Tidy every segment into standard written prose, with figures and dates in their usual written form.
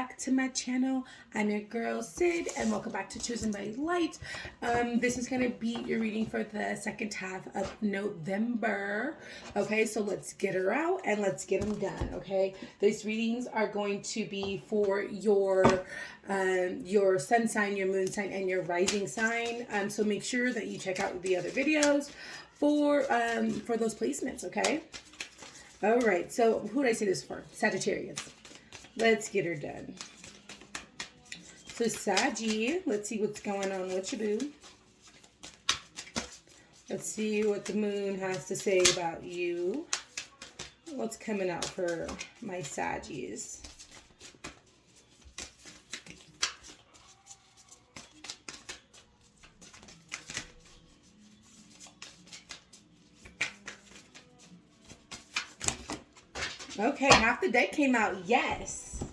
back to my channel. I'm your girl Sid, and welcome back to Chosen by Light. This is going to be your reading for the second half of November. Okay, so let's get her out and let's get them done. Okay, these readings are going to be for your sun sign, your moon sign, and your rising sign. So make sure that you check out the other videos for those placements. Okay. All right, so who did I say this for? Sagittarius. Let's get her done. So Saggy, let's see what's going on with your boo. Let's see what the moon has to say about you. What's coming out for my Saggies? Okay, half the deck came out, yes.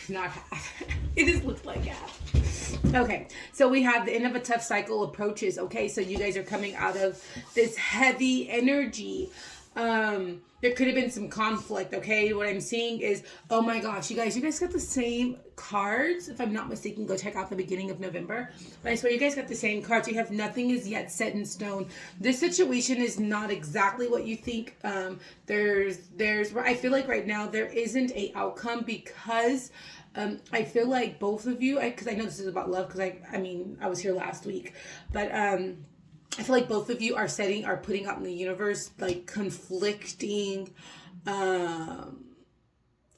Not half. It just looks like half. Okay, so we have the end of a tough cycle approaches. Okay, so you guys are coming out of this heavy energy. There could have been some conflict. Okay, what I'm seeing is, oh my gosh, you guys got the same cards. If I'm not mistaken, go check out the beginning of November. But I swear you guys got the same cards. You have nothing is yet set in stone. This situation is not exactly what you think. I feel like right now there isn't a outcome because I feel like both of you, because I know this is about love, because I was here last week, but I feel like both of you are putting out in the universe like conflicting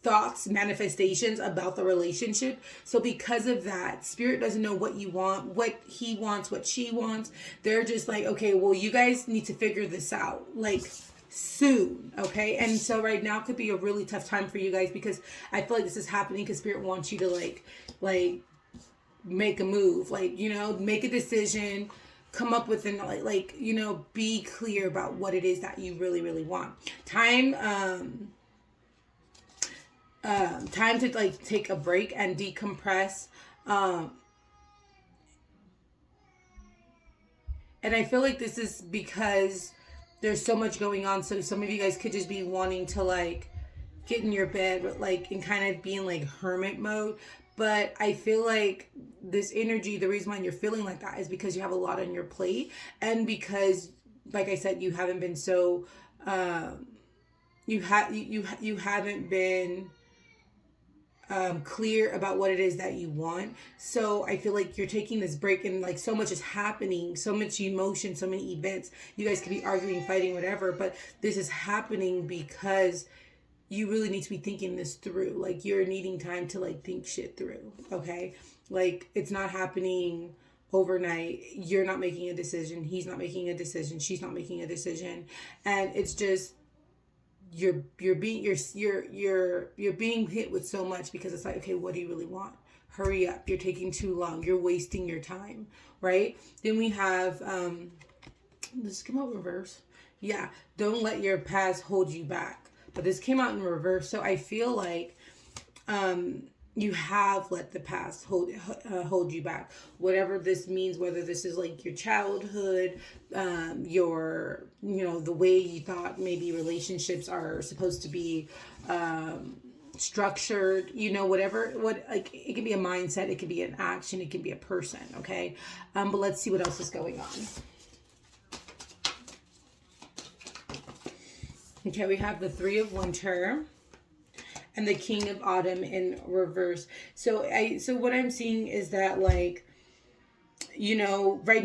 thoughts, manifestations about the relationship. So because of that, Spirit doesn't know what you want, what he wants, what she wants. They're just like, okay, well, you guys need to figure this out like soon. Okay. And so right now could be a really tough time for you guys, because I feel like this is happening because Spirit wants you to like make a move, make a decision, come up with an be clear about what it is that you really, really want. Time to take a break and decompress. And I feel like this is because there's so much going on. So some of you guys could just be wanting to get in your bed, but and kind of be in hermit mode. But I feel like this energy, the reason why you're feeling like that is because you have a lot on your plate, and because, like I said, you haven't been so you haven't been clear about what it is that you want. So I feel like you're taking this break, and so much is happening, so much emotion, so many events. You guys could be arguing, fighting, whatever, but this is happening because you really need to be thinking this through. You're needing time to think shit through. Okay. It's not happening overnight. You're not making a decision. He's not making a decision. She's not making a decision. And it's just, you're being hit with so much, because it's okay, what do you really want? Hurry up. You're taking too long. You're wasting your time. Right. Then we have, this come out reverse. Yeah. Don't let your past hold you back. But this came out in reverse. So I feel like you have let the past hold you back. Whatever this means, whether this is your childhood, your, the way you thought maybe relationships are supposed to be structured, whatever, it can be a mindset, it can be an action, it can be a person. Okay. But let's see what else is going on. Okay, we have the Three of Winter and the King of Autumn in reverse. So what I'm seeing is that right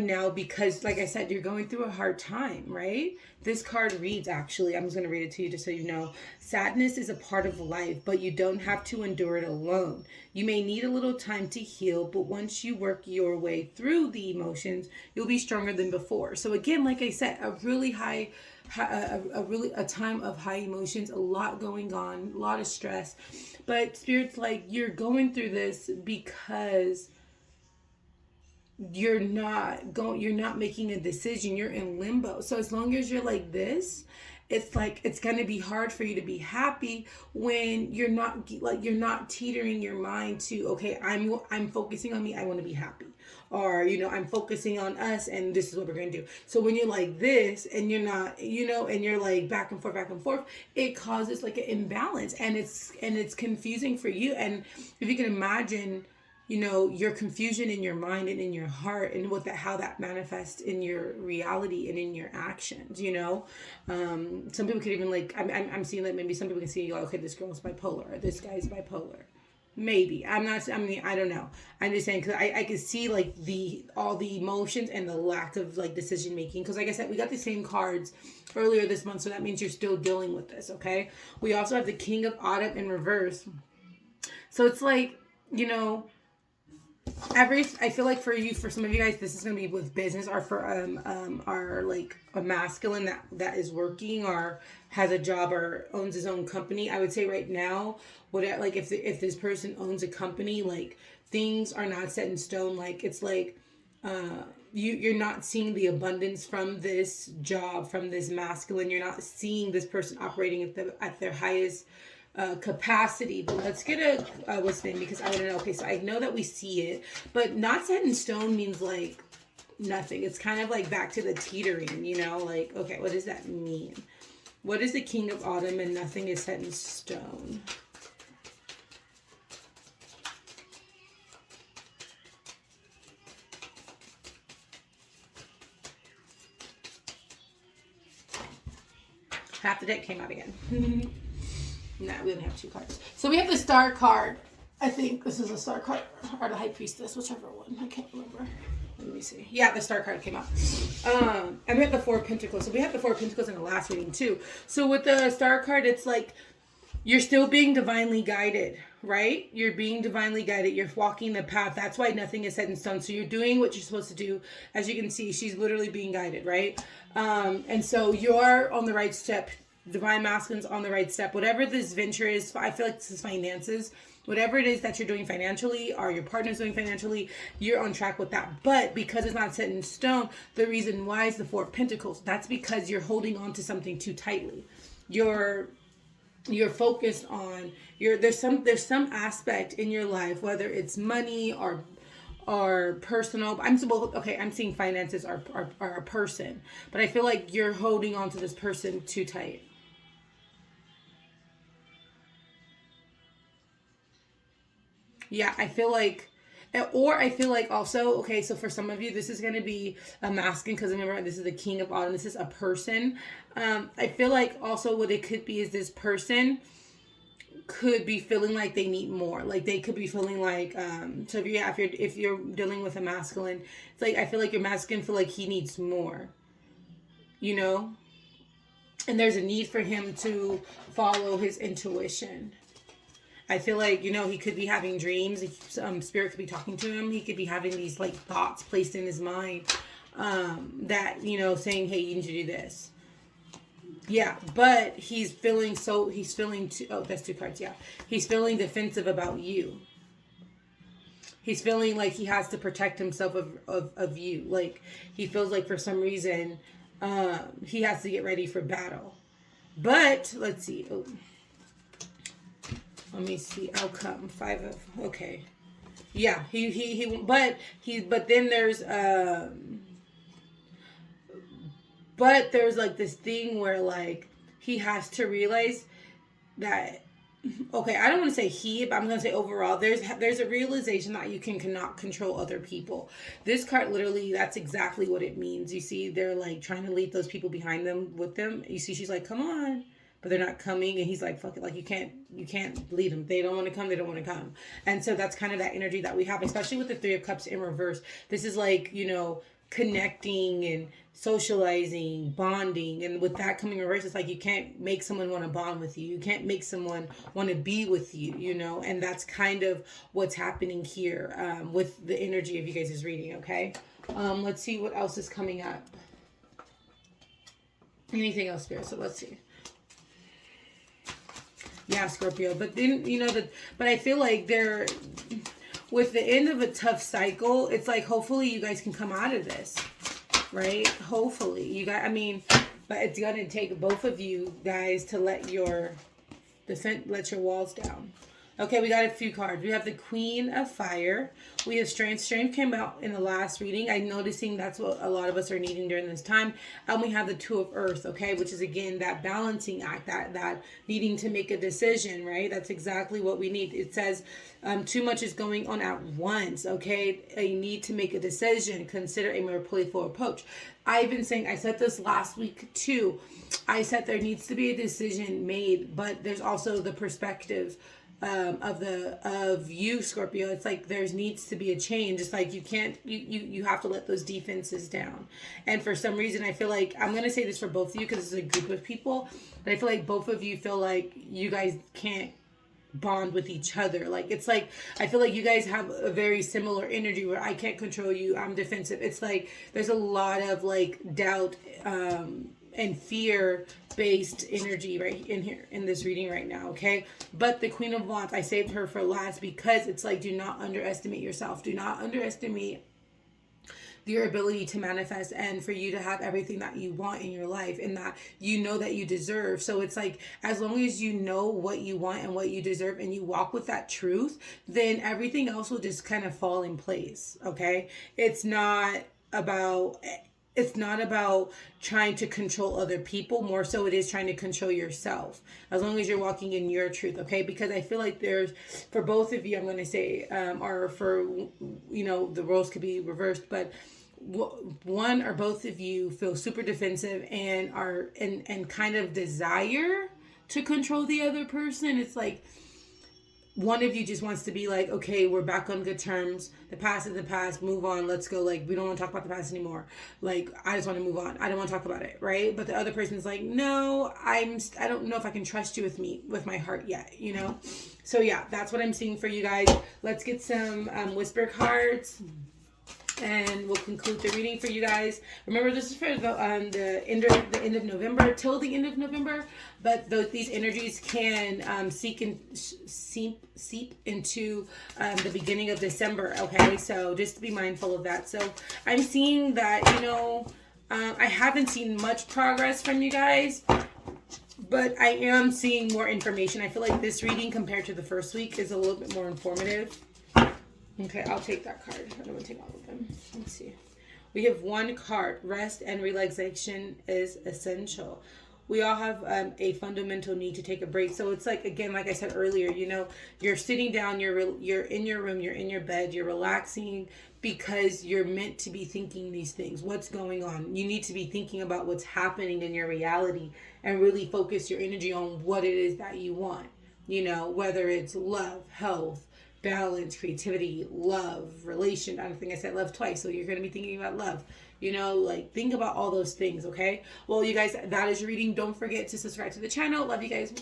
now, because like I said, you're going through a hard time, right? This card reads, actually, I'm just going to read it to you just so you know. Sadness is a part of life, but you don't have to endure it alone. You may need a little time to heal, but once you work your way through the emotions, you'll be stronger than before. So again, like I said, a time of high emotions, a lot going on, a lot of stress. But Spirit's you're going through this because you're not making a decision. You're in limbo. So as long as you're like this, it's like it's going to be hard for you to be happy when you're not teetering your mind to, okay, I'm focusing on me, I want to be happy, or I'm focusing on us and this is what we're going to do. So when you're like this and you're not, and you're like back and forth, it causes like an imbalance, and it's confusing for you. And if you can imagine, your confusion in your mind and in your heart, and how that manifests in your reality and in your actions. Some people could even like, I'm seeing that maybe some people can see, okay, this girl's bipolar, or this guy's bipolar. Maybe I don't know. I'm just saying, because I can see like all the emotions and the lack of like decision making. Because like I said, we got the same cards earlier this month, so that means you're still dealing with this. Okay. We also have the King of Autumn in reverse. So it's like, I feel like for some of you guys, this is going to be with business, or for our like a masculine that is working or has a job or owns his own company. I would say right now, like if this person owns a company, like things are not set in stone. Like it's like you're not seeing the abundance from this job, from this masculine. You're not seeing this person operating at their highest capacity. But let's get a what's the name, because I want to know. Okay, so I know that we see it, but not set in stone means like nothing. It's kind of like back to the teetering, like, okay, what does that mean? What is the King of Autumn and nothing is set in stone? Half the deck came out again. No, we only have 2 cards. So we have the Star card. I think this is a Star card, or the High Priestess, whichever one. I can't remember. Let me see. Yeah, the Star card came out. And we have the 4 of Pentacles. So we have the 4 of Pentacles in the last reading too. So with the Star card, it's like you're still being divinely guided, right? You're being divinely guided. You're walking the path. That's why nothing is set in stone. So you're doing what you're supposed to do. As you can see, she's literally being guided, right? And so you're on the right step. Divine Masculine's on the right step. Whatever this venture is, I feel like this is finances. Whatever it is that you're doing financially, or your partner's doing financially, you're on track with that. But because it's not set in stone, the reason why is the 4 of Pentacles. That's because you're holding on to something too tightly. You're focused on there's some aspect in your life, whether it's money or personal. I'm seeing finances are a person, but I feel like you're holding on to this person too tight. Yeah, I feel like also, okay, so for some of you, this is going to be a masculine, because remember, this is the King of Autumn. This is a person. I feel like also what it could be is this person could be feeling like they need more. Like they could be feeling like, so if you're dealing with a masculine, it's like, I feel like your masculine feel like he needs more, and there's a need for him to follow his intuition. I feel like, he could be having dreams. Spirit could be talking to him. He could be having these like thoughts placed in his mind that, saying, hey, you need to do this. Yeah, but he's feeling, that's 2 cards, yeah. He's feeling defensive about you. He's feeling like he has to protect himself of you. Like he feels like for some reason he has to get ready for battle. But, let's see. Oh. Let me see. Outcome 5 of, okay. Yeah, but then there's like this thing where like he has to realize that, okay, I don't want to say he, but I'm going to say overall, there's a realization that you cannot control other people. This card, literally, that's exactly what it means. You see, they're like trying to lead those people behind them with them. You see, she's like, come on. But they're not coming, and he's like, fuck it, like you can't lead them. They don't want to come, they don't want to come. And so that's kind of that energy that we have, especially with the 3 of Cups in reverse. This is like, connecting and socializing, bonding, and with that coming in reverse, it's like you can't make someone want to bond with you. You can't make someone want to be with you, and that's kind of what's happening here with the energy of you guys' reading, okay? Let's see what else is coming up. Anything else, Spirit? So let's see. Yeah, Scorpio. But then, but I feel like with the end of a tough cycle, it's like hopefully you guys can come out of this, right? Hopefully you guys, I mean, but it's gonna take both of you guys to let your walls down. Okay, we got a few cards. We have the Queen of Fire. We have Strength. Strength came out in the last reading. I'm noticing that's what a lot of us are needing during this time. And we have the Two of Earth, okay, which is, again, that balancing act, that needing to make a decision, right? That's exactly what we need. It says too much is going on at once, okay? You need to make a decision. Consider a more playful approach. I've been saying, I said this last week too. I said there needs to be a decision made, but there's also the perspective of you, Scorpio. It's like there needs to be a change. It's like you have to let those defenses down. And for some reason, I feel like, I'm going to say this for both of you because it's a group of people, but I feel like both of you feel like you guys can't bond with each other. Like, it's like, I feel like you guys have a very similar energy where I can't control you, I'm defensive. It's like there's a lot of like doubt and fear-based energy right in here in this reading right now, okay? But the Queen of Wands, I saved her for last because it's like, do not underestimate yourself. Do not underestimate your ability to manifest and for you to have everything that you want in your life and that you know that you deserve. So it's like, as long as you know what you want and what you deserve and you walk with that truth, then everything else will just kind of fall in place, okay? It's not about trying to control other people. More so it is trying to control yourself, as long as you're walking in your truth, okay? Because I feel like there's, for both of you, I'm going to say, or for, you know, the roles could be reversed, but one or both of you feel super defensive and are and kind of desire to control the other person. It's like one of you just wants to be like, okay, we're back on good terms. The past is the past. Move on. Let's go. Like, we don't want to talk about the past anymore. Like, I just want to move on. I don't want to talk about it, right? But the other person's like, no, I don't know if I can trust you with my heart yet, you know? So yeah, that's what I'm seeing for you guys. Let's get some whisper cards. And we'll conclude the reading for you guys. Remember, this is for the end of November, till the end of November. But these energies can seep into the beginning of December, okay? So just be mindful of that. So I'm seeing that, you know, I haven't seen much progress from you guys, but I am seeing more information. I feel like this reading compared to the first week is a little bit more informative. Okay, I'll take that card. I don't want to take all of them. Let's see. We have one card. Rest and relaxation is essential. We all have a fundamental need to take a break. So it's like, again, like I said earlier, you know, you're sitting down, you're in your room, you're in your bed, you're relaxing because you're meant to be thinking these things. What's going on? You need to be thinking about what's happening in your reality and really focus your energy on what it is that you want. You know, whether it's love, health, balance, creativity, love, relation. I don't think I said love twice, so you're going to be thinking about love. You know, like, think about all those things, okay? Well, you guys, that is your reading. Don't forget to subscribe to the channel. Love you guys.